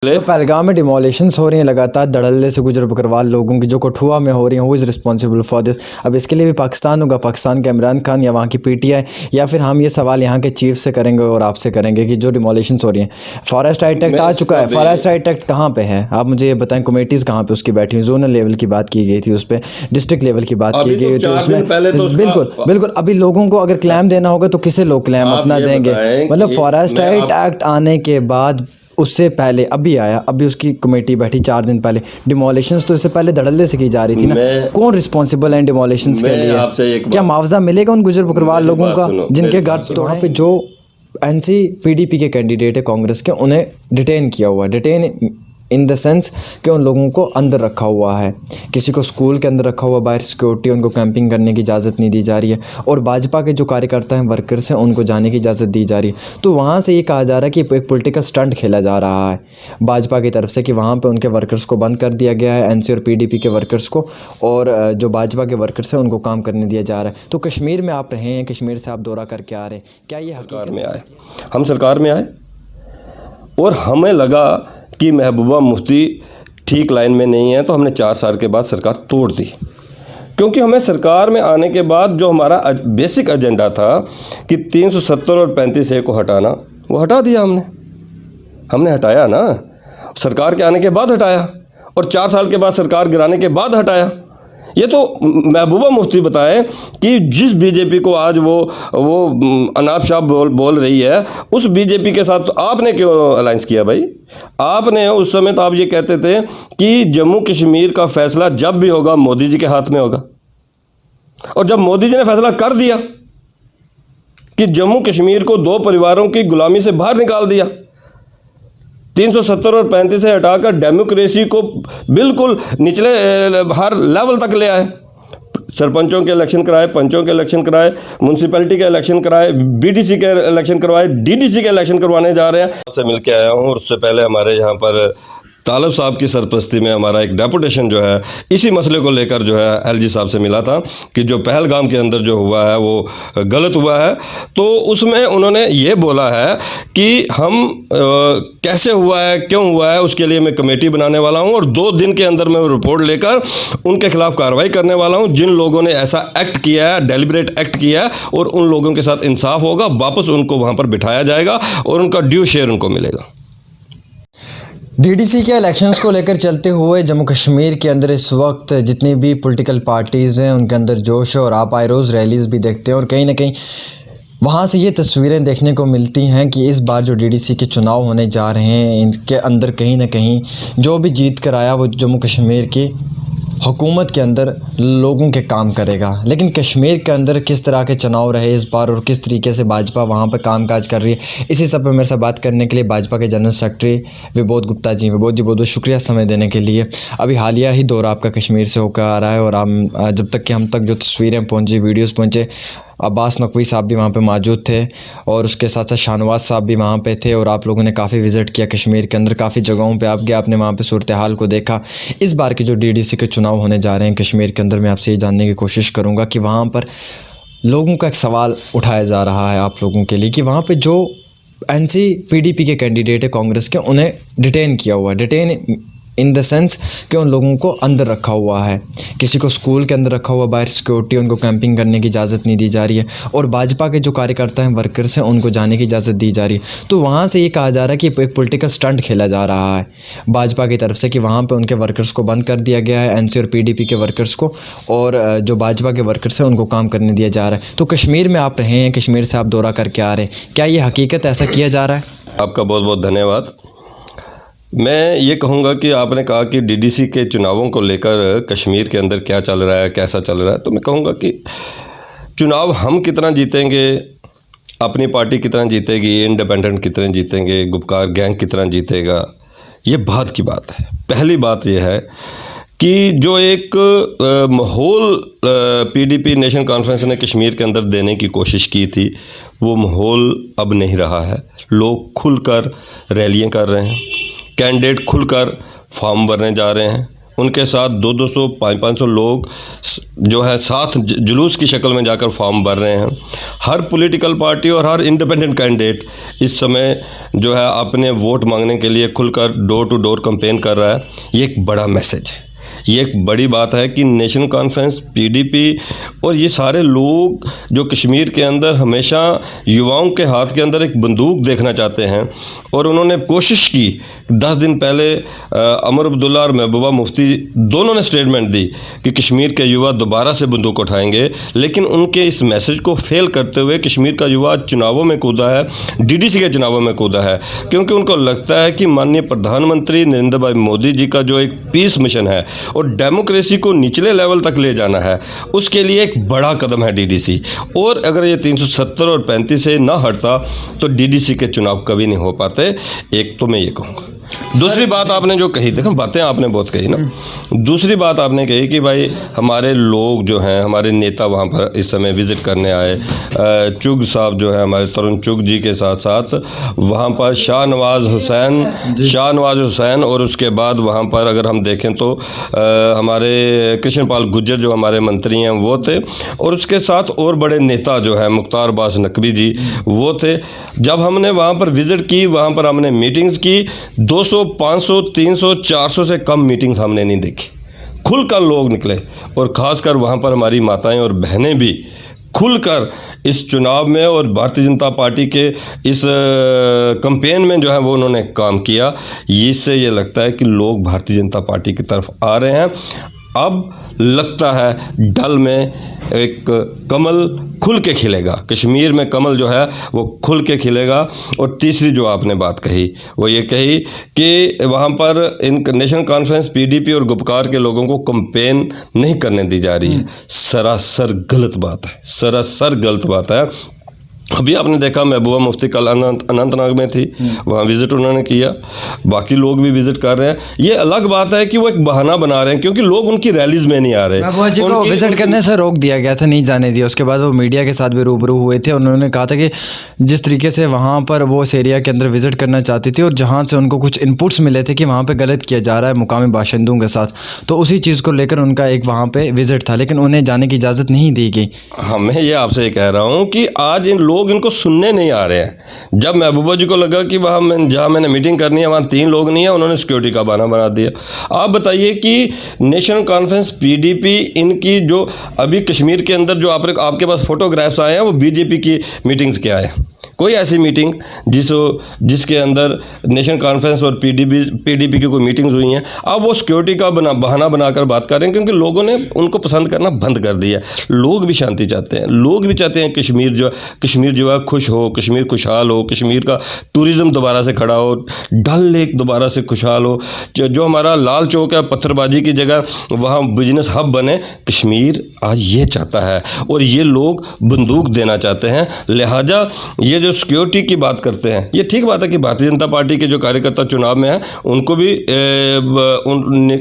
तो पहलगाम में डिमोलिशंस हो रही हैं लगातार, धड़ल्ले से गुजर बकरवाल लोगों की जो कठुआ में हो रही हैं, who is responsible for this. अब इसके लिए भी पाकिस्तान होगा, पाकिस्तान के इमरान खान या वहाँ की पीटीआई, या फिर हम ये सवाल यहाँ के चीफ से करेंगे और आपसे करेंगे कि जो डिमोलिशंस हो रही हैं। फॉरेस्ट राइट एक्ट आ चुका है, फॉरेस्ट राइट एक्ट कहाँ पे है आप मुझे ये बताएं, कमेटीज़ कहाँ पे उसकी बैठी हुई, जोनल लेवल की बात की गई थी, उस पर डिस्ट्रिक्ट लेवल की बात की गई, तो उसमें बिल्कुल बिल्कुल अभी लोगों को अगर क्लेम देना होगा तो किसे लोग क्लेम अपना देंगे। मतलब फॉरेस्ट राइट एक्ट आने के बाद, उससे पहले अभी आया, अभी उसकी कमेटी बैठी 4 दिन पहले। डिमोलिशंस तो इससे पहले धड़ल्ले से की जा रही थी ना। कौन रिस्पॉन्सिबल है डिमोलिशंस के लिए? क्या मुआवजा मिलेगा उन गुजर बकरवाल लोगों का जिनके घर तोड़े पे? जो एनसी पीडीपी के कैंडिडेट है कांग्रेस के, उन्हें डिटेन किया हुआ है। डिटेन इन द सेंस कि उन लोगों को अंदर रखा हुआ है, किसी को स्कूल के अंदर रखा हुआ, बाहर सिक्योरिटी, उनको कैंपिंग करने की इजाज़त नहीं दी जा रही है। और भाजपा के जो कार्यकर्ता हैं, वर्कर्स हैं, उनको जाने की इजाज़त दी जा रही है। तो वहाँ से ये कहा जा रहा है कि एक पॉलिटिकल स्टंट खेला जा रहा है भाजपा की तरफ से कि वहाँ पे उनके वर्कर्स को बंद कर दिया गया है, एनसी और पीडीपी के वर्कर्स को, और जो भाजपा के वर्कर्स हैं उनको काम करने दिया जा रहा है। तो कश्मीर में आप रहे हैं, कश्मीर से आप दौरा करके आ रहे हैं, क्या ये सरकार में आए? हम सरकार में आए और हमें लगा कि महबूबा मुफ्ती ठीक लाइन में नहीं है, तो हमने 4 साल के बाद सरकार तोड़ दी। क्योंकि हमें सरकार में आने के बाद जो हमारा बेसिक एजेंडा था कि 370 और 35A को हटाना, वो हटा दिया हमने हटाया ना, सरकार के आने के बाद हटाया, और 4 साल के बाद सरकार गिराने के बाद हटाया। ये तो महबूबा मुफ्ती बताए कि जिस बीजेपी को आज वो अनाप शाह बोल रही है, उस बीजेपी के साथ तो आपने क्यों अलायंस किया भाई? आपने उस समय तो आप ये कहते थे कि जम्मू कश्मीर का फैसला जब भी होगा मोदी जी के हाथ में होगा, और जब मोदी जी ने फैसला कर दिया कि जम्मू कश्मीर को 2 परिवारों की गुलामी से बाहर निकाल दिया, 370 और 35 से हटाकर डेमोक्रेसी को बिल्कुल निचले हर लेवल तक ले आए। सरपंचों के इलेक्शन कराए, पंचों के इलेक्शन कराए, म्यूनसिपैलिटी के इलेक्शन कराए, बीडीसी के इलेक्शन करवाए, डीडीसी के इलेक्शन करवाने जा रहे हैं। आपसे मिल के आया हूँ, और उससे पहले हमारे यहाँ पर तालब साहब की सरपरस्ती में हमारा एक डेपुटेशन जो है इसी मसले को लेकर जो है एलजी साहब से मिला था कि जो पहलगाम के अंदर जो हुआ है वो गलत हुआ है। तो उसमें उन्होंने ये बोला है कि हम कैसे हुआ है, क्यों हुआ है, उसके लिए मैं कमेटी बनाने वाला हूं, और 2 दिन के अंदर मैं रिपोर्ट लेकर उनके खिलाफ कार्रवाई करने वाला हूं जिन लोगों ने ऐसा एक्ट किया है, डेलिब्रेट एक्ट किया है, और उन लोगों के साथ इंसाफ होगा, वापस उनको वहाँ पर बिठाया जाएगा और उनका ड्यू शेयर उनको मिलेगा। डीडीसी के इलेक्शंस को लेकर चलते हुए जम्मू कश्मीर के अंदर इस वक्त जितनी भी पॉलिटिकल पार्टीज़ हैं उनके अंदर जोश है, और आप आए रोज़ रैलीज़ भी देखते हैं, और कहीं ना कहीं वहाँ से ये तस्वीरें देखने को मिलती हैं कि इस बार जो डीडीसी के चुनाव होने जा रहे हैं, इनके अंदर कहीं ना कहीं जो भी जीत कर आया वो जम्मू कश्मीर की हुकूमत के अंदर लोगों के काम करेगा। लेकिन कश्मीर के अंदर किस तरह के चुनाव रहे इस बार, और किस तरीके से भाजपा वहाँ पर कामकाज कर रही है, इसी सब पे मेरे साथ बात करने के लिए भाजपा के जनरल सेक्रेटरी विबोध गुप्ता जी। विबोध जी, बहुत बहुत शुक्रिया समय देने के लिए। अभी हालिया ही दौरा आपका कश्मीर से होकर आ रहा है, और आप जब तक कि हम तक जो तस्वीरें पहुँची, वीडियोज़ पहुँचे, अब्बास नकवी साहब भी वहाँ पे मौजूद थे, और उसके साथ साथ शाहनवाज साहब भी वहाँ पे थे, और आप लोगों ने काफ़ी विज़िट किया कश्मीर के अंदर, काफ़ी जगहों पे आप गए, आपने वहाँ पे सूरत हाल को देखा। इस बार के जो डीडीसी के चुनाव होने जा रहे हैं कश्मीर के अंदर, मैं आपसे ये जानने की कोशिश करूँगा कि वहाँ पर लोगों का एक सवाल उठाया जा रहा है आप लोगों के लिए कि वहाँ पर जो एनसी पीडीपी के कैंडिडेट है कांग्रेस के, उन्हें डिटेन किया हुआ है। डिटेन इन द सेंस कि उन लोगों को अंदर रखा हुआ है, किसी को स्कूल के अंदर रखा हुआ, बाहर सिक्योरिटी, उनको कैंपिंग करने की इजाज़त नहीं दी जा रही है। और भाजपा के जो कार्यकर्ता हैं, वर्कर्स हैं, उनको जाने की इजाज़त दी जा रही है। तो वहाँ से ये कहा जा रहा है कि एक पॉलिटिकल स्टंट खेला जा रहा है भाजपा की तरफ से कि वहाँ पर उनके वर्कर्स को बंद कर दिया गया है, एनसी और पीडीपी के वर्कर्स को, और जो भाजपा के वर्कर्स हैं उनको काम करने दिया जा रहा है। तो कश्मीर में आप रहे हैं, कश्मीर से आप दौरा करके आ रहे हैं, क्या ये हकीकत ऐसा किया जा रहा है? आपका बहुत बहुत धन्यवाद। मैं ये कहूँगा कि आपने कहा कि डीडीसी के चुनावों को लेकर कश्मीर के अंदर क्या चल रहा है, कैसा चल रहा है, तो मैं कहूँगा कि चुनाव हम कितना जीतेंगे, अपनी पार्टी कितना जीतेगी, इंडिपेंडेंट कितने जीतेंगे, गुपकार गैंग कितना जीतेगा, ये बात की बात है। पहली बात यह है कि जो एक माहौल पीडीपी नेशनल कॉन्फ्रेंस ने कश्मीर के अंदर देने की कोशिश की थी, वो माहौल अब नहीं रहा है। लोग खुलकर रैलियाँ कर रहे हैं, कैंडिडेट खुलकर फॉर्म भरने जा रहे हैं, उनके साथ 200 500 लोग जो है साथ जुलूस की शक्ल में जाकर फॉर्म भर रहे हैं। हर पॉलिटिकल पार्टी और हर इंडिपेंडेंट कैंडिडेट इस समय जो है अपने वोट मांगने के लिए खुलकर डोर टू डोर कैंपेन कर रहा है। ये एक बड़ा मैसेज है, ये एक बड़ी बात है कि नेशनल कॉन्फ्रेंस, पीडीपी और ये सारे लोग जो कश्मीर के अंदर हमेशा युवाओं के हाथ के अंदर एक बंदूक देखना चाहते हैं, और उन्होंने कोशिश की 10 दिन पहले अमर अब्दुल्ला और महबूबा मुफ्ती दोनों ने स्टेटमेंट दी कि कश्मीर के युवा दोबारा से बंदूक उठाएंगे, लेकिन उनके इस मैसेज को फेल करते हुए कश्मीर का युवा चुनावों में कूदा है, डीडीसी के चुनावों में कूदा है, क्योंकि उनको लगता है कि माननीय प्रधानमंत्री नरेंद्र भाई मोदी जी का जो एक पीस मिशन है और डेमोक्रेसी को निचले लेवल तक ले जाना है, उसके लिए एक बड़ा कदम है डीडीसी। और अगर ये 370 और 35 से ना हटता तो डीडीसी के चुनाव कभी नहीं हो पाते। एक तो मैं ये कहूँगा। दूसरी बात आपने जो कही, देखो बातें आपने बहुत कही ना, दूसरी बात आपने कही कि भाई हमारे लोग जो हैं, हमारे नेता वहाँ पर इस समय विज़िट करने आए, चुग साहब जो है हमारे तरुण चुग जी के साथ साथ वहाँ पर शाहनवाज हुसैन और उसके बाद वहाँ पर अगर हम देखें तो हमारे कृष्णपाल गुर्जर जो हमारे मंत्री हैं वो थे, और उसके साथ और बड़े नेता जो है मुख्तार अब्बास नकवी जी वो थे। जब हमने वहाँ पर विज़िट की, वहाँ पर हमने मीटिंग्स की, 200 500 300 400 से कम मीटिंग्स हमने नहीं देखी। खुलकर लोग निकले, और ख़ासकर वहाँ पर हमारी माताएं और बहनें भी खुलकर इस चुनाव में और भारतीय जनता पार्टी के इस कैंपेन में जो है वो उन्होंने काम किया। इससे ये लगता है कि लोग भारतीय जनता पार्टी की तरफ आ रहे हैं। अब लगता है डल में एक कमल खुल के खिलेगा, कश्मीर में कमल जो है वो खुल के खिलेगा। और तीसरी जो आपने बात कही वो ये कही कि वहाँ पर इन नेशनल कॉन्फ्रेंस, पीडीपी और गुपकार के लोगों को कैंपेन नहीं करने दी जा रही है। सरासर गलत बात है, सरासर गलत बात है। अभी आपने देखा महबूबा मुफ्ती कल अनंतनाग में थी, वहाँ विज़िट उन्होंने किया, बाकी लोग भी विज़िट कर रहे हैं। ये अलग बात है कि वो एक बहाना बना रहे हैं क्योंकि लोग उनकी रैलीज में नहीं आ रहे। महबूबा जी को विज़िट करने से रोक दिया गया था, नहीं जाने दिया। उसके बाद वो मीडिया के साथ भी रूबरू हुए थे। उन्होंने कहा था कि जिस तरीके से वहाँ पर वो उस एरिया के अंदर विज़िट करना चाहती थी और जहाँ से उनको कुछ इनपुट्स मिले थे कि वहाँ पर गलत किया जा रहा है मुकामी बाशिंदों के साथ, तो उसी चीज़ को लेकर उनका एक वहाँ पर विज़िट था, लेकिन उन्हें जाने की इजाज़त नहीं दी गई। हाँ, मैं ये आपसे कह रहा हूँ कि आज इन लोग इनको सुनने नहीं आ रहे हैं। जब महबूबा जी को लगा कि वहाँ जहाँ मैंने मीटिंग करनी है वहाँ 3 लोग नहीं है, उन्होंने सिक्योरिटी का बहाना बना दिया। आप बताइए कि नेशनल कॉन्फ्रेंस, पीडीपी, इनकी जो अभी कश्मीर के अंदर जो आपके पास फोटोग्राफ्स आए हैं वो बीजेपी की मीटिंग्स के आए हैं। कोई ऐसी मीटिंग जिसके अंदर नेशनल कॉन्फ्रेंस और पीडीपी की कोई मीटिंग्स हुई हैं, अब वो सिक्योरिटी का बहाना बनाकर बात कर रहे हैं क्योंकि लोगों ने उनको पसंद करना बंद कर दिया। लोग भी शांति चाहते हैं, लोग भी चाहते हैं कश्मीर जो है खुश हो, कश्मीर खुशहाल हो, कश्मीर का टूरिज़्म दोबारा से खड़ा हो, डल लेक दोबारा से खुशहाल हो, जो हमारा लाल चौक है पत्थरबाजी की जगह वहाँ बिजनेस हब बने। कश्मीर आज ये चाहता है और ये लोग बंदूक देना चाहते हैं। लिहाजा ये जो सिक्योरिटी की बात करते हैं, ये ठीक बात है कि भारतीय जनता पार्टी के जो कार्यकर्ता चुनाव में हैं उनको भी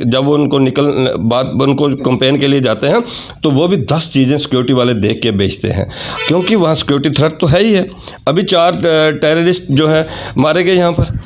जब उनको कैंपेन के लिए जाते हैं तो वो भी 10 चीज़ें सिक्योरिटी वाले देख के बेचते हैं, क्योंकि वहाँ सिक्योरिटी थ्रेट तो है ही है। अभी 4 टेररिस्ट जो हैं मारे गए यहाँ पर,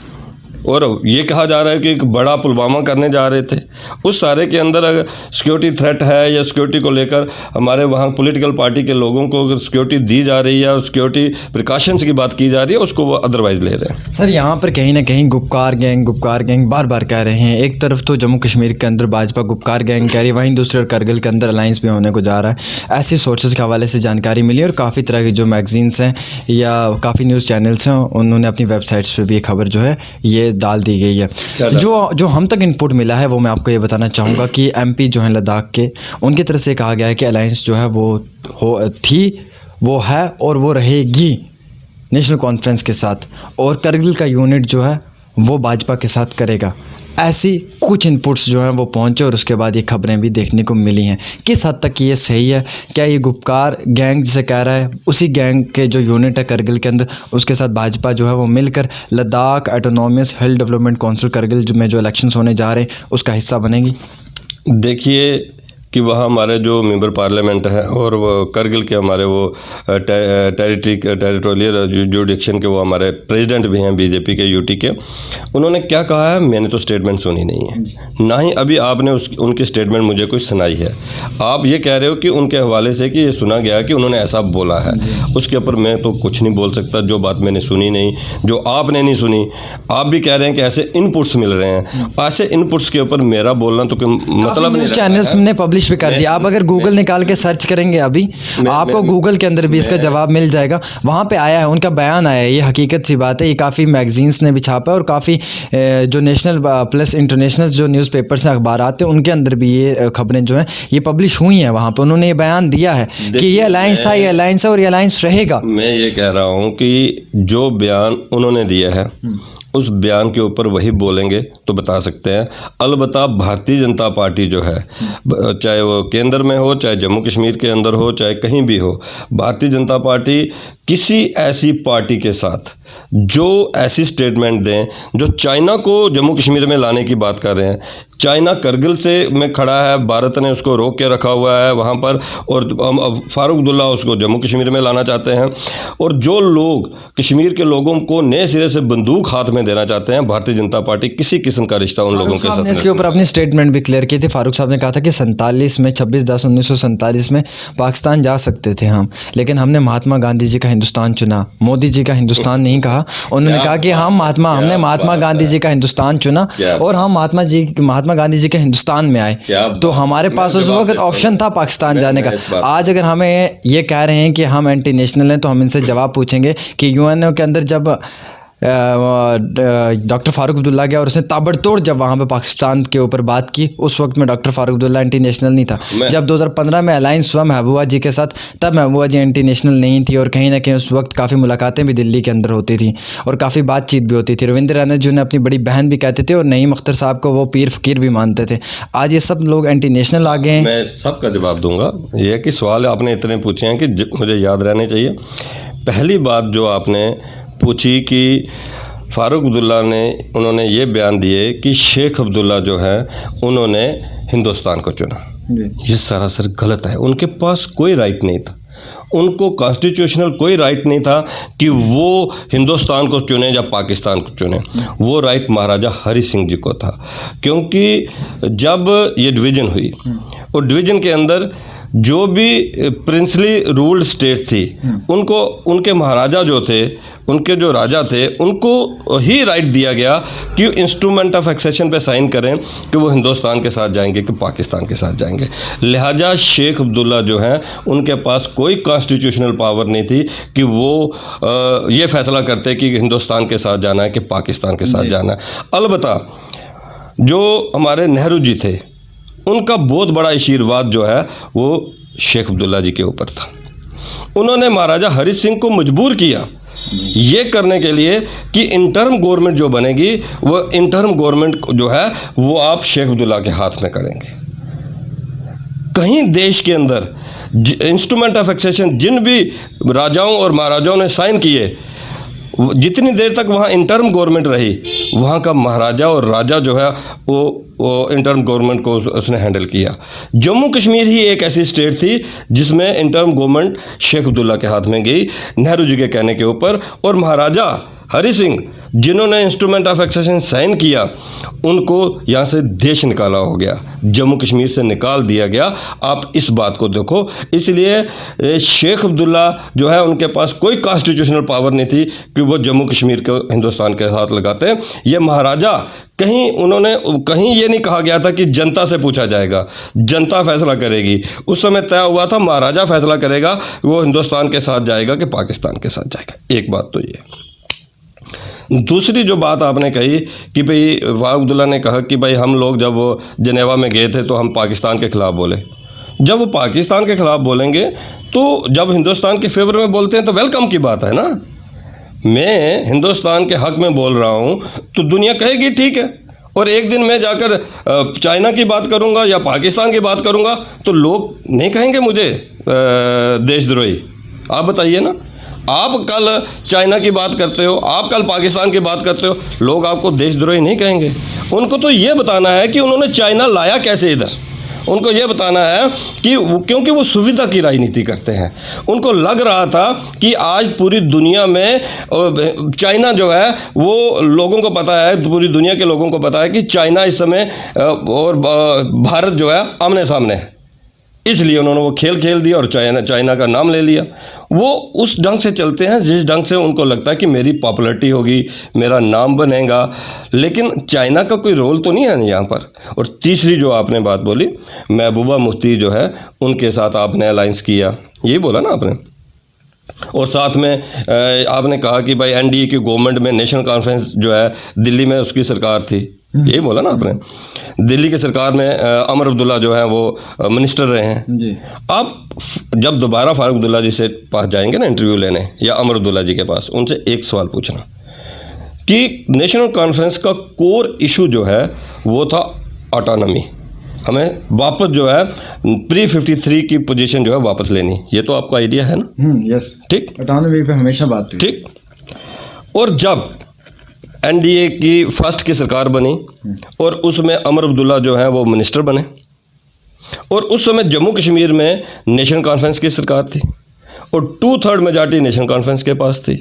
और ये कहा जा रहा है कि एक बड़ा पुलवामा करने जा रहे थे। उस सारे के अंदर अगर सिक्योरिटी थ्रेट है या सिक्योरिटी को लेकर हमारे वहाँ पॉलिटिकल पार्टी के लोगों को अगर सिक्योरिटी दी जा रही है और सिक्योरिटी प्रिकॉशंस की बात की जा रही है, उसको वो अदरवाइज़ ले रहे हैं। सर, यहाँ पर कहीं ना कहीं गुपकार गैंग बार बार कह रहे हैं। एक तरफ तो जम्मू कश्मीर के अंदर भाजपा गुपकार गैंग कह रही है, वहीं दूसरी ओर करगिल के अंदर अलायंस भी होने को जा रहा है। ऐसी सोर्सेज के हवाले से जानकारी मिली और काफ़ी तरह की जो मैगजीन्स हैं या काफ़ी न्यूज़ चैनल्स हैं उन्होंने अपनी वेबसाइट्स पर भी ये खबर जो है ये डाल दी गई है। जो हम तक इनपुट मिला है वो मैं आपको ये बताना चाहूँगा कि एमपी जो है लद्दाख के, उनकी तरफ से कहा गया है कि अलायंस जो है वो है और वो रहेगी नेशनल कॉन्फ्रेंस के साथ, और करगिल का यूनिट जो है वो भाजपा के साथ करेगा। ऐसी कुछ इनपुट्स जो हैं वो पहुंचे और उसके बाद ये खबरें भी देखने को मिली हैं। किस हद तक ये सही है? क्या ये गुपकार गैंग जिसे कह रहा है उसी गैंग के जो यूनिट है करगिल के अंदर, उसके साथ भाजपा जो है वो मिलकर लद्दाख ऑटोनॉमस हिल डेवलपमेंट काउंसिल करगिल में जो इलेक्शंस होने जा रहे हैं उसका हिस्सा बनेगी? देखिए, कि वहाँ हमारे जो मेंबर पार्लियामेंट हैं और वो करगिल के हमारे वो टेरिटोरियल जुडिक्शन के वो हमारे प्रेसिडेंट भी हैं बीजेपी के यूटी के, उन्होंने क्या कहा है मैंने तो स्टेटमेंट सुनी नहीं है, ना ही अभी आपने उनकी स्टेटमेंट मुझे कुछ सुनाई है। आप ये कह रहे हो कि उनके हवाले से कि ये सुना गया कि उन्होंने ऐसा बोला है, उसके ऊपर मैं तो कुछ नहीं बोल सकता। जो बात मैंने सुनी नहीं, जो आपने नहीं सुनी, आप भी कह रहे हैं कि ऐसे इनपुट्स मिल रहे हैं, ऐसे इनपुट्स के ऊपर मेरा बोलना तो कोई मतलब नहीं। चैनल्स ने पब्लिश भी कर दिया, आप अगर गूगल निकाल के सर्च करेंगे अभी आपको गूगल के अंदर भी इसका जवाब मिल जाएगा, वहाँ पे आया है, उनका बयान आया है। ये हकीकत सी बात है, ये काफ़ी मैगजीन्स ने भी छापा है और काफ़ी जो नेशनल प्लस इंटरनेशनल जो न्यूज़पेपर्स हैं, अखबार आते हैं, उनके अंदर भी ये खबरें जो हैं ये पब्लिश हुई हैं। वहाँ पे उन्होंने ये बयान दिया है कि ये अलायंस था, ये अलायंस है और ये अलायंस रहेगा। मैं ये कह रहा हूँ कि जो बयान उन्होंने दिया है उस बयान के ऊपर वही बोलेंगे तो बता सकते हैं। अलबत्ता भारतीय जनता पार्टी जो है, चाहे वो केंद्र में हो, चाहे जम्मू कश्मीर के अंदर हो, चाहे कहीं भी हो, भारतीय जनता पार्टी किसी ऐसी पार्टी के साथ जो ऐसी स्टेटमेंट दें जो चाइना को जम्मू कश्मीर में लाने की बात कर रहे हैं। चाइना करगिल से में खड़ा है, भारत ने उसको रोक के रखा हुआ है वहाँ पर, और फारूक अब्दुल्ला उसको जम्मू कश्मीर में लाना चाहते हैं। और जो लोग कश्मीर के लोगों को नए सिरे से बंदूक हाथ में देना चाहते हैं, भारतीय जनता पार्टी किसी किस्म का रिश्ता उन लोगों के साथ। इसके ऊपर अपनी स्टेटमेंट भी क्लियर की थी। फारूक साहब ने कहा था कि 26/10/1947 में पाकिस्तान जा सकते थे हम, लेकिन हमने महात्मा गांधी जी का हिंदुस्तान चुना, मोदी जी का हिंदुस्तान नहीं कहा। उन्होंने कहा कि हमने महात्मा गांधी जी का हिंदुस्तान चुना और हम महात्मा गांधी जी के हिंदुस्तान में आए, तो हमारे पास उस वक्त ऑप्शन था पाकिस्तान जाने का। आज अगर हमें ये कह रहे हैं कि हम एंटी नेशनल हैं, तो हम इनसे जवाब पूछेंगे कि यूएनओ के अंदर जब डॉक्टर फारूक अब्दुल्ला गया और उसने ताबड़तोड़ जब वहाँ पे पाकिस्तान के ऊपर बात की, उस वक्त में doctor Farooq Abdullah anti national नहीं था। जब 2015 में अलायंस हुआ महबूबा जी के साथ, तब महबूबा जी एंटी नेशनल नहीं थी और कहीं ना कहीं उस वक्त काफ़ी मुलाकातें भी दिल्ली के अंदर होती थी और काफ़ी बातचीत भी होती थी। रविंद्र रैना जी ने अपनी बड़ी बहन भी कहते थे और नईम अख्तर साहब को वो पीर फ़कीर भी मानते थे। आज ये सब लोग एंटी नेशनल आ गए हैं। मैं सबका जवाब दूंगा। ये कि सवाल आपने इतने पूछे हैं कि मुझे याद रहने चाहिए। पहली बात जो आपने पूछी कि फारूक अब्दुल्ला उन्होंने ये बयान दिए कि शेख अब्दुल्ला जो है उन्होंने हिंदुस्तान को चुना, ये सरासर गलत है। उनके पास कोई राइट नहीं था, उनको कॉन्स्टिट्यूशनल कोई राइट नहीं था कि वो हिंदुस्तान को चुने या पाकिस्तान को चुने। वो राइट महाराजा हरि सिंह जी को था, क्योंकि जब ये डिवीज़न हुई और डिवीज़न के अंदर जो भी प्रिंसली रूल्ड स्टेट थी, उनको उनके महाराजा जो थे, उनके जो राजा थे, उनको ही राइट दिया गया कि इंस्ट्रूमेंट ऑफ एक्सेशन पे साइन करें कि वो हिंदुस्तान के साथ जाएंगे कि पाकिस्तान के साथ जाएंगे। लिहाजा शेख अब्दुल्ला जो हैं उनके पास कोई कॉन्स्टिट्यूशनल पावर नहीं थी कि वो ये फैसला करते कि हिंदुस्तान के साथ जाना है कि पाकिस्तान के साथ जाना है। अलबत्ता जो हमारे नेहरू जी थे, उनका बहुत बड़ा आशीर्वाद जो है वो शेख अब्दुल्ला जी के ऊपर था। उन्होंने महाराजा हरि सिंह को मजबूर किया ये करने के लिए कि इंटर्म गवर्नमेंट जो बनेगी, वो इंटर्म गवर्नमेंट जो है वो आप शेख अब्दुल्ला के हाथ में करेंगे। कहीं देश के अंदर इंस्ट्रूमेंट ऑफ एक्सेशन जिन भी राजाओं और महाराजाओं ने साइन किए, जितनी देर तक वहाँ इंटर्म गवर्नमेंट रही, वहाँ का महाराजा और राजा जो है वो इंटर्म गवर्नमेंट को उसने हैंडल किया। जम्मू कश्मीर ही एक ऐसी स्टेट थी जिसमें इंटर्म गवर्नमेंट शेख अब्दुल्ला के हाथ में गई नेहरू जी के कहने के ऊपर, और महाराजा हरि सिंह जिन्होंने इंस्ट्रूमेंट ऑफ एक्सेशन साइन किया, उनको यहाँ से देश निकाला हो गया, जम्मू कश्मीर से निकाल दिया गया। आप इस बात को देखो। इसलिए शेख अब्दुल्ला जो है उनके पास कोई कॉन्स्टिट्यूशनल पावर नहीं थी कि वो जम्मू कश्मीर को हिंदुस्तान के साथ लगाते। ये महाराजा कहीं ये नहीं कहा गया था कि जनता से पूछा जाएगा, जनता फैसला करेगी। उस समय तय हुआ था महाराजा फैसला करेगा वो हिंदुस्तान के साथ जाएगा कि पाकिस्तान के साथ जाएगा। एक बात तो ये। दूसरी जो बात आपने कही कि भाई फारूक अब्दुल्ला ने कहा कि भाई हम लोग जब वो जनेवा में गए थे तो हम पाकिस्तान के ख़िलाफ़ बोले। जब वो पाकिस्तान के ख़िलाफ़ बोलेंगे तो जब हिंदुस्तान के फेवर में बोलते हैं तो वेलकम की बात है ना। मैं हिंदुस्तान के हक़ में बोल रहा हूँ तो दुनिया कहेगी ठीक है, और एक दिन मैं जाकर चाइना की बात करूँगा या पाकिस्तान की बात करूँगा तो लोग नहीं कहेंगे मुझे देशद्रोही। आप बताइए ना, आप कल चाइना की बात करते हो, आप कल पाकिस्तान की बात करते हो, लोग आपको देशद्रोही नहीं कहेंगे। उनको तो ये बताना है कि उन्होंने चाइना लाया कैसे इधर, उनको ये बताना है कि क्योंकि वो सुविधा की राजनीति करते हैं। उनको लग रहा था कि आज पूरी दुनिया में चाइना जो है वो लोगों को पता है, पूरी दुनिया के लोगों को पता है कि चाइना इस समय और भारत जो है आमने सामने है, इसलिए उन्होंने वो खेल खेल दिया और चाइना का नाम ले लिया। वो उस ढंग से चलते हैं जिस ढंग से उनको लगता है कि मेरी पॉपुलैरिटी होगी, मेरा नाम बनेगा, लेकिन चाइना का कोई रोल तो नहीं है यहाँ पर। और तीसरी जो आपने बात बोली, महबूबा मुफ्ती जो है उनके साथ आपने अलायंस किया, यही बोला ना आपने। और साथ में आपने कहा कि भाई एनडीए की गवर्नमेंट में नेशनल कॉन्फ्रेंस जो है दिल्ली में उसकी सरकार थी, यही बोला ना आपने। दिल्ली की सरकार में अमर अब्दुल्ला जो है वो मिनिस्टर रहे हैं जी। आप जब दोबारा फारूक अब्दुल्ला जी से पास जाएंगे ना इंटरव्यू लेने, या अमर अब्दुल्ला जी के पास, उनसे एक सवाल पूछना कि नेशनल कॉन्फ्रेंस का कोर इशू जो है वो था ऑटोनॉमी, हमें वापस जो है प्री 53 की पोजीशन जो है वापस लेनी। ये तो आपको आइडिया है ना? यस, ठीक। ऑटोनॉमी पे हमेशा बात हुई, ठीक। और जब एनडीए की फर्स्ट की सरकार बनी और उसमें अमर अब्दुल्ला जो है वो मिनिस्टर बने, और उस समय जम्मू कश्मीर में नेशनल कॉन्फ्रेंस की सरकार थी और 2/3 मेजॉरिटी नेशनल कॉन्फ्रेंस के पास थी,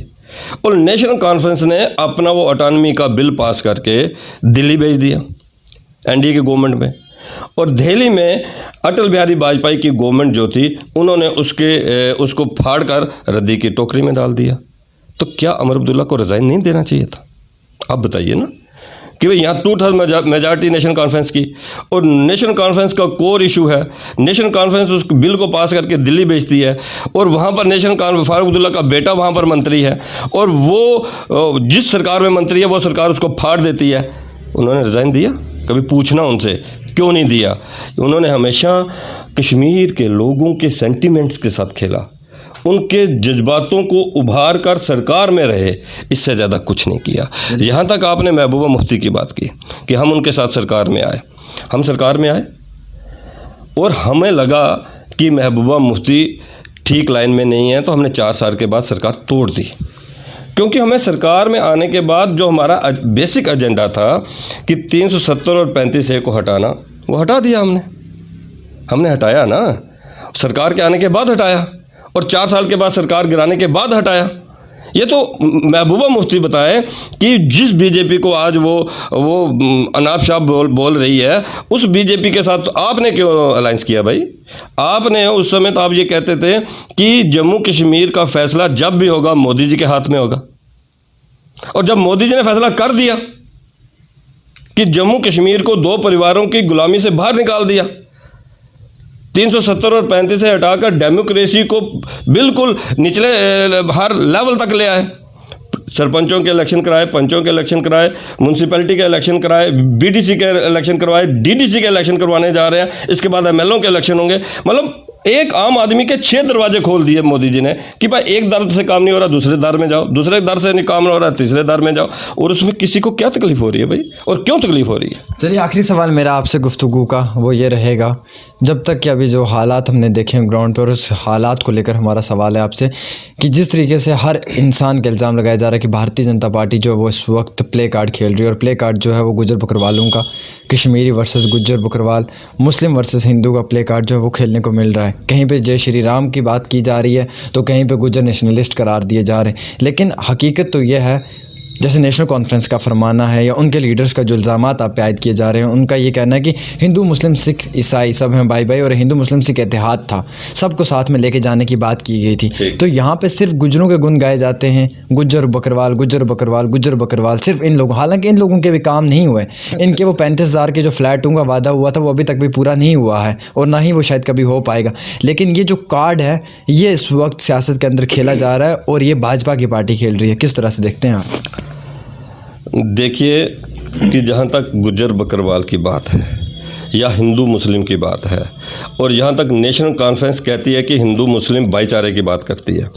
और नेशनल कॉन्फ्रेंस ने अपना वो ऑटोनॉमी का बिल पास करके दिल्ली भेज दिया एनडीए की गवर्नमेंट में। और दिल्ली में अटल बिहारी वाजपेयी की गवर्नमेंट जो थी उन्होंने उसको फाड़ कर रद्दी की टोकरी में डाल दिया। तो क्या अमर अब्दुल्ला को रिज़ाइन नहीं देना चाहिए था? आप बताइए ना कि भाई यहाँ 2/3 मेजॉरिटी नेशनल कॉन्फ्रेंस की, और नेशनल कॉन्फ्रेंस का कोर इशू है। नेशनल कॉन्फ्रेंस उस बिल को पास करके दिल्ली भेजती है, और वहाँ पर फारूक अब्दुल्ला का बेटा वहाँ पर मंत्री है, और वो जिस सरकार में मंत्री है वो सरकार उसको फाड़ देती है। उन्होंने रिज़ाइन दिया? कभी पूछना उनसे क्यों नहीं दिया? उन्होंने हमेशा कश्मीर के लोगों के सेंटिमेंट्स के साथ खेला, उनके जज्बातों को उभार कर सरकार में रहे, इससे ज़्यादा कुछ नहीं किया। यहाँ तक आपने महबूबा मुफ्ती की बात की कि हम उनके साथ सरकार में आए, हम सरकार में आए और हमें लगा कि महबूबा मुफ्ती ठीक लाइन में नहीं है, तो हमने 4 साल के बाद सरकार तोड़ दी। क्योंकि हमें सरकार में आने के बाद जो हमारा बेसिक एजेंडा था कि 370 और 35A को हटाना, वो हटा दिया हमने हटाया ना, सरकार के आने के बाद हटाया, और 4 साल के बाद सरकार गिराने के बाद हटाया। ये तो महबूबा मुफ्ती बताए कि जिस बीजेपी को आज वो अनाप शाह बोल रही है, उस बीजेपी के साथ आपने क्यों अलायंस किया भाई? आपने उस समय तो आप ये कहते थे कि जम्मू कश्मीर का फैसला जब भी होगा मोदी जी के हाथ में होगा, और जब मोदी जी ने फैसला कर दिया कि जम्मू कश्मीर को 2 परिवारों की गुलामी से बाहर निकाल दिया, 370 और 35 से हटाकर डेमोक्रेसी को बिल्कुल निचले हर लेवल तक ले आए। सरपंचों के इलेक्शन कराए, पंचों के इलेक्शन कराए, म्यूनसिपैलिटी के इलेक्शन कराए, बीडीसी के इलेक्शन करवाए, डीडीसी के इलेक्शन करवाने जा रहे हैं, इसके बाद एमएलओ के इलेक्शन होंगे। मतलब एक आम आदमी के 6 दरवाजे खोल दिए मोदी जी ने कि भाई एक दर से काम नहीं हो रहा दूसरे दर में जाओ, दूसरे दर से नहीं काम हो रहा तीसरे दर में जाओ, और उसमें किसी को क्या तकलीफ हो रही है भाई, और क्यों तकलीफ हो रही है? चलिए, आखिरी सवाल मेरा आपसे गुफ्तगू का वो ये रहेगा, जब तक कि अभी जो हालात हमने देखे हैं ग्राउंड पर, उस हालात को लेकर हमारा सवाल है आपसे कि जिस तरीके से हर इंसान के इल्ज़ाम लगाया जा रहा है कि भारतीय जनता पार्टी जो है वो इस वक्त प्ले कार्ड खेल रही है, और प्ले कार्ड जो है वो गुज्जर बकरवालों का, कश्मीरी वर्सेस गुज्जर बकरवाल, मुस्लिम वर्सेस हिंदू का प्ले कार्ड जो है वो खेलने को मिल रहा है। कहीं पे जय श्री राम की बात की जा रही है तो कहीं पे गुज्जर नेशनलिस्ट करार दिए जा रहे हैं। लेकिन हकीकत तो ये है, जैसे नेशनल कॉन्फ्रेंस का फरमाना है या उनके लीडर्स का जो इल्ज़ामात आप पे आयद किए जा रहे हैं, उनका ये कहना है कि हिंदू मुस्लिम सिख ईसाई सब हैं भाई भाई, और हिंदू मुस्लिम सिख इत्तेहाद था, सबको साथ में लेके जाने की बात की गई थी। तो यहाँ पे सिर्फ गुज्जरों के गुण गाए जाते हैं, गुज्जर बकरवाल गुज्जर बकरवाल गुज्जर बकरवाल, सिर्फ इन लोगों, हालांकि इन लोगों के भी काम नहीं हुए। इनके वो 35,000 के जो फ्लैटों का वादा हुआ था वो अभी तक भी पूरा नहीं हुआ है, और ना ही वो शायद कभी हो पाएगा। लेकिन ये जो कार्ड है ये इस वक्त सियासत के अंदर खेला जा रहा है, और ये भाजपा की पार्टी खेल रही है। किस तरह से देखते हैं आप? देखिए कि जहाँ तक गुज्जर बकरवाल की बात है या हिंदू मुस्लिम की बात है, और यहाँ तक नेशनल कॉन्फ्रेंस कहती है कि हिंदू मुस्लिम भाईचारे की बात करती है,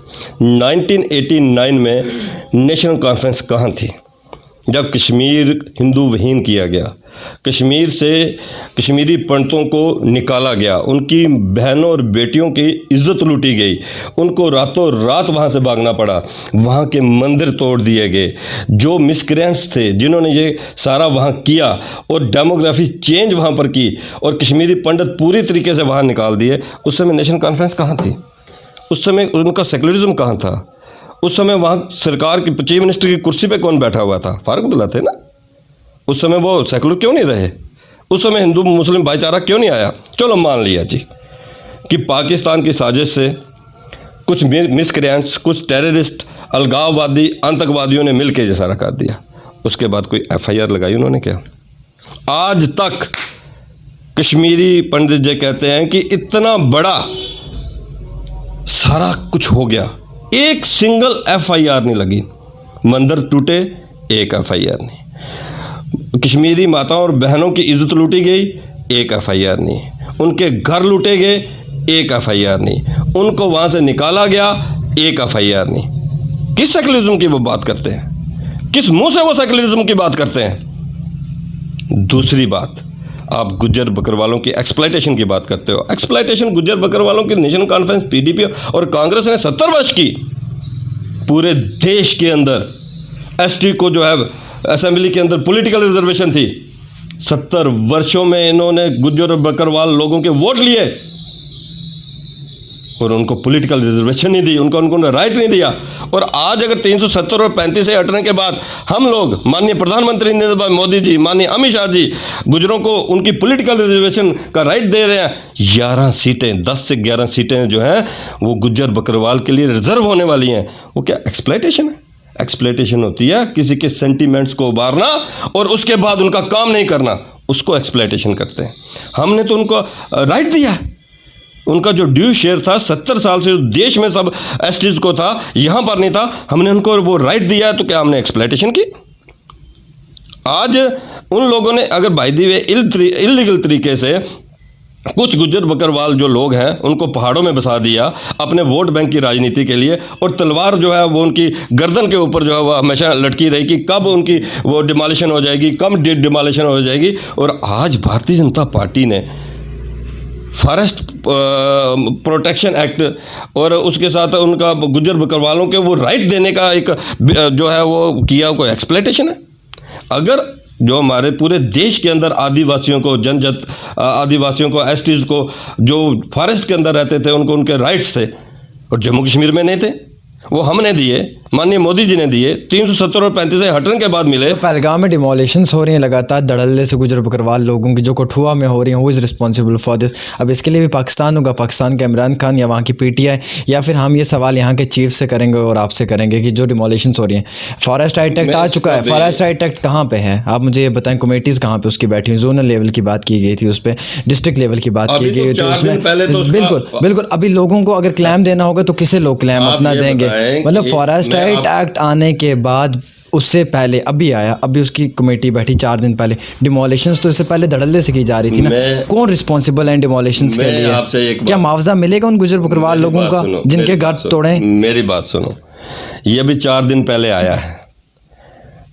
1989 में नेशनल कॉन्फ्रेंस कहाँ थी? जब कश्मीर हिंदू विहीन किया गया, कश्मीर से कश्मीरी पंडितों को निकाला गया, उनकी बहनों और बेटियों की इज्जत लूटी गई, उनको रातों रात वहाँ से भागना पड़ा, वहाँ के मंदिर तोड़ दिए गए, जो मिसक्रेंट्स थे जिन्होंने ये सारा वहाँ किया और डेमोग्राफी चेंज वहाँ पर की और कश्मीरी पंडित पूरी तरीके से वहाँ निकाल दिए। उस समय नेशनल कॉन्फ्रेंस कहाँ थी? उस समय उनका सेकुलरिज्म कहाँ था? उस समय वहाँ सरकार की चीफ मिनिस्टर की कुर्सी पे कौन बैठा हुआ था? फारूक अब्दुल्ला थे ना। उस समय वो सेकुलर क्यों नहीं रहे? उस समय हिंदू मुस्लिम भाईचारा क्यों नहीं आया? चलो मान लिया जी कि पाकिस्तान की साजिश से कुछ मिसक्रेंट्स, कुछ टेररिस्ट, अलगाववादी, आतंकवादियों ने मिल के ये सारा कर दिया। उसके बाद कोई FIR लगाई उन्होंने क्या? आज तक कश्मीरी पंडित जी कहते हैं कि इतना बड़ा सारा कुछ हो गया, एक सिंगल FIR नहीं लगी। मंदिर टूटे, एक FIR नहीं। कश्मीरी माताओं और बहनों की इज्जत लूटी गई, एक FIR नहीं। उनके घर लूटे गए, एक FIR नहीं। उनको वहाँ से निकाला गया, एक FIR नहीं। किस सेकुलरिज्म की वो बात करते हैं? किस मुंह से वो सेकुलरिज्म की बात करते हैं? दूसरी बात, आप गुज्जर बकरवालों की एक्सप्लॉयटेशन की बात करते हो। एक्सप्लॉयटेशन गुज्जर बकरवालों की नेशनल कॉन्फ्रेंस, PDP और कांग्रेस ने 70 वर्ष की। पूरे देश के अंदर ST को जो है असेंबली के अंदर पॉलिटिकल रिजर्वेशन थी। 70 वर्षों में इन्होंने गुज्जर और बकरवाल लोगों के वोट लिए और उनको पॉलिटिकल रिजर्वेशन नहीं दी, उनको राइट नहीं दिया। और आज अगर 370 और 35 से हटने के बाद हम लोग, माननीय प्रधानमंत्री नरेंद्र भाई मोदी जी, माननीय अमित शाह जी, गुजरों को उनकी पॉलिटिकल रिजर्वेशन का राइट दे रहे हैं। 11 सीटें, 10 से 11 सीटें जो हैं वो गुज्जर बकरवाल के लिए रिजर्व होने वाली हैं। वो क्या एक्सप्लॉयटेशन है? एक्सप्लॉयटेशन होती है किसी के सेंटीमेंट्स को उबारना और उसके बाद उनका काम नहीं करना, उसको एक्सप्लॉयटेशन कहते हैं। हमने तो उनको राइट दिया है। उनका जो ड्यू शेयर था 70 साल से देश में सब STs को था, यहाँ पर नहीं था, हमने उनको वो राइट दिया है। तो क्या हमने एक्सप्लॉयटेशन की? आज उन लोगों ने अगर बाय द वे इलीगल तरीके से कुछ गुज्जर बकरवाल जो लोग हैं उनको पहाड़ों में बसा दिया अपने वोट बैंक की राजनीति के लिए, और तलवार जो है वो उनकी गर्दन के ऊपर जो है वो हमेशा लटकी रही कि कब उनकी वो डिमोलिशन हो जाएगी, कब डिमोलिशन हो जाएगी। और आज भारतीय जनता पार्टी ने फॉरेस्ट प्रोटेक्शन एक्ट और उसके साथ उनका गुज्जर बकरवालों के वो राइट देने का एक जो है वो किया, कोई एक्सप्लॉयटेशन है? अगर जो हमारे पूरे देश के अंदर आदिवासियों को, आदिवासियों को, STs को जो फॉरेस्ट के अंदर रहते थे उनको उनके राइट्स थे और जम्मू कश्मीर में नहीं थे, वो हमने दिए, माननीय मोदी जी ने दिए। 370 और 35 से हटने के बाद मिले। तो पहलगाम में डिमोलिशंस हो रही हैं लगातार, धड़ल्ले से गुजर बकरवाल लोगों की जो कठुआ में हो रही हैं, वो इज़ रिस्पॉन्सिबल फॉर दिस। अब इसके लिए भी पाकिस्तान होगा, पाकिस्तान के इमरान खान या वहाँ की PTI, या फिर हम ये सवाल यहाँ के चीफ से करेंगे और आपसे करेंगे कि जो डिमोलिशंस हो रही हैं। फॉरेस्ट राइट एक्ट आ चुका है, फॉरेस्ट राइट एक्ट कहाँ पे है? आप मुझे ये बताएं, कमेटीज़ कहाँ पे उसकी बैठी हुई? जोनल लेवल की बात की गई थी, उस पर डिस्ट्रिक्ट लेवल की बात की गई थी, उसमें बिल्कुल अभी लोगों को अगर क्लेम देना होगा तो किसे लोग क्लेम अपना देंगे? मतलब फॉरेस्ट राइट एक्ट आने के बाद, उससे पहले अभी आया, अभी उसकी कमेटी बैठी 4 दिन पहले। डिमोलिशंस तो इससे पहले धड़ल्ले से की जा रही थी ना। कौन रिस्पॉन्सिबल है डिमोलिशंस के लिए? क्या मुआवजा मिलेगा उन गुजर बकरवाल लोगों का जिनके घर तोड़े? मेरी बात सुनो, ये अभी 4 दिन पहले आया है।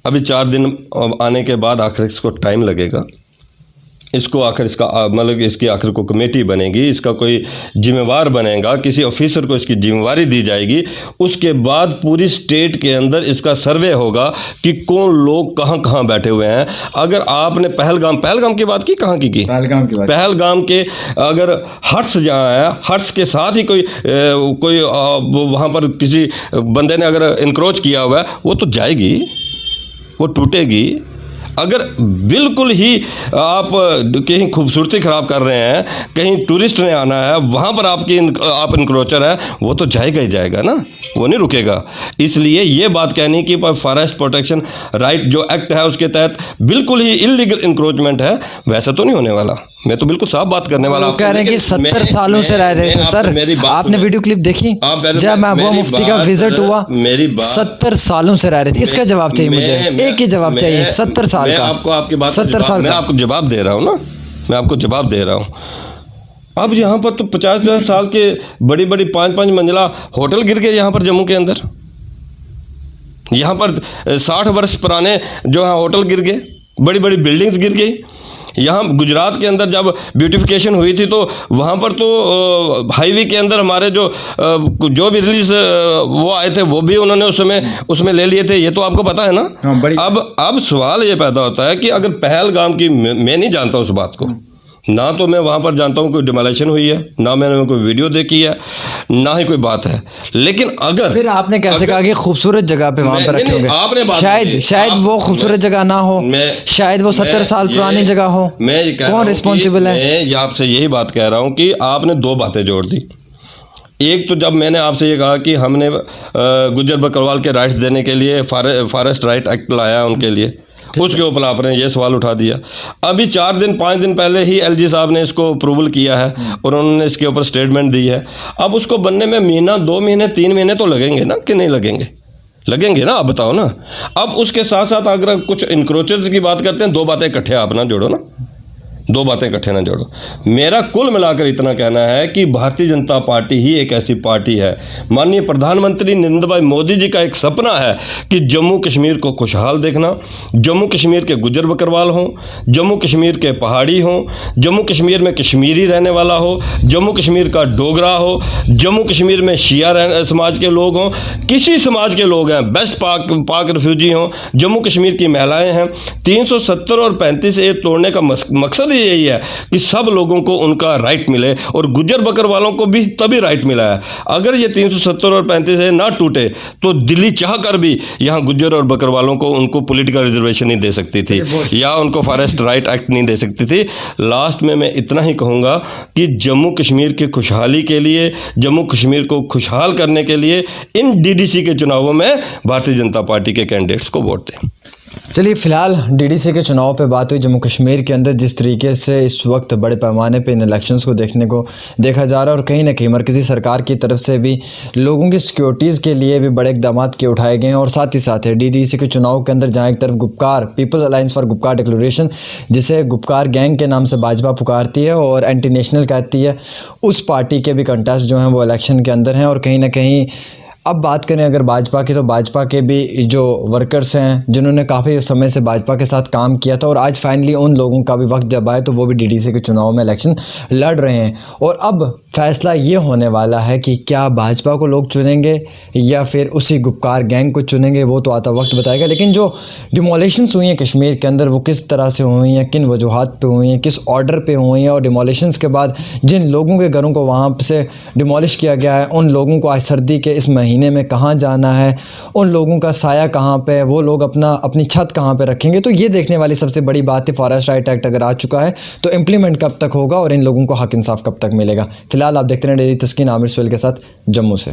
अभी 4 दिन आने के बाद आखिर इसको टाइम लगेगा। इसको आखिर इसका मतलब इसकी आखिर को कमेटी बनेगी, इसका कोई जिम्मेवार बनेगा, किसी ऑफिसर को इसकी जिम्मेवारी दी जाएगी। उसके बाद पूरी स्टेट के अंदर इसका सर्वे होगा कि कौन लोग कहाँ कहाँ बैठे हुए हैं। अगर आपने पहलगाम की बात की, कहाँ की पहलगाम के अगर हट्स जहाँ है, हट्स के साथ ही कोई वहाँ पर किसी बंदे ने अगर इंक्रोच किया हुआ है, वो तो जाएगी, वो टूटेगी। अगर बिल्कुल ही आप कहीं खूबसूरती ख़राब कर रहे हैं, कहीं टूरिस्ट ने आना है, वहाँ पर आप इंक्रोचर है, वो तो जाएगा ही जाएगा ना, वो नहीं रुकेगा। इसलिए ये बात कहनी कि फॉरेस्ट प्रोटेक्शन राइट जो एक्ट है उसके तहत बिल्कुल ही इलीगल इंक्रोचमेंट है, वैसा तो नहीं होने वाला। मैं तो बिल्कुल साफ बात करने वाला हूं। कह रहे हैं कि 70 सालों से रह रहे थे। सर आपने वीडियो क्लिप देखी जब महबूबा मुफ्ती का विजिट हुआ? 70 सालों से रह रहे थे। इसका जवाब चाहिए मुझे, एक ही जवाब चाहिए। 70 साल का, आपको आपकी बात 70 साल, मैं आपको जवाब दे रहा हूँ ना, मैं आपको जवाब दे रहा हूँ। अब यहाँ पर तो 50-50 साल के बड़ी बड़ी 5-5 मंजिला होटल गिर गए यहाँ पर जम्मू के अंदर। यहाँ पर 60 वर्ष पुराने जो है होटल गिर गए, बड़ी बड़ी बिल्डिंग्स गिर गई। यहाँ गुजरात के अंदर जब ब्यूटिफिकेशन हुई थी तो वहाँ पर तो हाईवे के अंदर हमारे जो भी रिलीज वो आए थे वो भी उन्होंने उसमें ले लिए थे, ये तो आपको पता है ना। अब सवाल ये पैदा होता है कि अगर पहलगाम की, मैं नहीं जानता उस बात को, ना तो मैं वहाँ पर जानता हूँ कोई डिमोलेशन हुई है, ना मैंने कोई वीडियो देखी है, ना ही कोई बात है। लेकिन अगर फिर आपने कैसे कहा कि खूबसूरत जगह पे वहाँ पर रखे होंगे? शायद वो खूबसूरत जगह ना हो, शायद वो 70 साल पुरानी जगह हो। मैं ये कह रहा हूँ, कौन रिस्पॉन्सिबल है? मैं आपसे यही बात कह रहा हूँ कि आपने दो बातें जोड़ दी। एक तो जब मैंने आपसे ये कहा कि हमने गुज्जर बकरवाल के राइट्स देने के लिए फॉरेस्ट राइट एक्ट लाया उनके लिए, उसके ऊपर आपने ये सवाल उठा दिया। अभी 4-5 दिन पहले ही एलजी साहब ने इसको अप्रूवल किया है और उन्होंने इसके ऊपर स्टेटमेंट दी है। अब उसको बनने में महीना, 2 महीने, 3 महीने तो लगेंगे ना, कि नहीं लगेंगे? लगेंगे ना, आप बताओ ना। अब उसके साथ साथ अगर कुछ इंक्रोचेस की बात करते हैं, दो बातें इकट्ठे आप ना जोड़ो ना, दो बातें इकट्ठे ना जोड़ो। मेरा कुल मिलाकर इतना कहना है कि भारतीय जनता पार्टी ही एक ऐसी पार्टी है, माननीय प्रधानमंत्री नरेंद्र भाई मोदी जी का एक सपना है कि जम्मू कश्मीर को खुशहाल देखना, जम्मू कश्मीर के गुज्जर बकरवाल हों, जम्मू कश्मीर के पहाड़ी हों, जम्मू कश्मीर में कश्मीरी रहने वाला हो, जम्मू कश्मीर का डोगरा हो, जम्मू कश्मीर में शिया समाज के लोग हों, किसी समाज के लोग हैं, बेस्ट पाक रिफ्यूजी हों, जम्मू कश्मीर की महिलाएँ हैं। 370 और 35A तोड़ने का मकसद यही है कि सब लोगों को उनका राइट मिले, और गुज्जर बकरवालों को भी तभी राइट मिला है। अगर ये 370 और 35A ना टूटे तो दिल्ली चाह कर भी यहाँ गुज्जर और बकरवालों को उनको पॉलिटिकल रिजर्वेशन नहीं दे सकती थी, या उनको फॉरेस्ट राइट एक्ट नहीं दे सकती थी। लास्ट में मैं इतना ही कहूँगा कि जम्मू कश्मीर की खुशहाली के लिए, जम्मू कश्मीर को खुशहाल करने के लिए इन DDC के चुनावों में भारतीय जनता पार्टी के कैंडिडेट्स को वोट दें। चलिए, फिलहाल DDC के चुनाव पे बात हुई। जम्मू कश्मीर के अंदर जिस तरीके से इस वक्त बड़े पैमाने पे इन इलेक्शंस को देखा जा रहा है, और कहीं ना कहीं मरकज़ी सरकार की तरफ से भी लोगों की सिक्योरिटीज़ के लिए भी बड़े इकदाम के उठाए गए हैं। और साथ ही साथ है DDC के चुनाव के अंदर जहाँ एक तरफ Gupkar, People's Alliance for Gupkar Declaration, जिसे गुपकार गैंग के नाम से भाजपा पुकारती है और एंटी नेशनल कहती है, उस पार्टी के भी कंटेस्ट जो हैं वो इलेक्शन के अंदर हैं। और कहीं ना कहीं अब बात करें अगर भाजपा की, तो भाजपा के भी जो वर्कर्स हैं जिन्होंने काफ़ी समय से भाजपा के साथ काम किया था, और आज फाइनली उन लोगों का भी वक्त जब आए तो वो भी DDC के चुनाव में इलेक्शन लड़ रहे हैं। और अब फैसला ये होने वाला है कि क्या भाजपा को लोग चुनेंगे या फिर उसी गुपकार गैंग को चुनेंगे, वो तो आता वक्त बताएगा। लेकिन जो डिमोलेशंस हुई हैं कश्मीर के अंदर, वो किस तरह से हुई हैं, किन वजूहात पे हुई हैं, किस ऑर्डर पे हुई हैं, और डिमोलेशंस के बाद जिन लोगों के घरों को वहाँ से डिमोलिश किया गया है, उन लोगों को आज सर्दी के इस महीने में कहाँ जाना है, उन लोगों का साया कहाँ पे है, वो लोग अपनी छत कहाँ पे रखेंगे। तो ये देखने वाली सबसे बड़ी बात है। फॉरेस्ट राइट एक्ट अगर आ चुका है तो इम्प्लीमेंट कब तक होगा और इन लोगों को हक इंसाफ कब तक मिलेगा। फिलहाल आप देखते हैं डेली तस्कीन, आमिर सुहेल के साथ जम्मू से।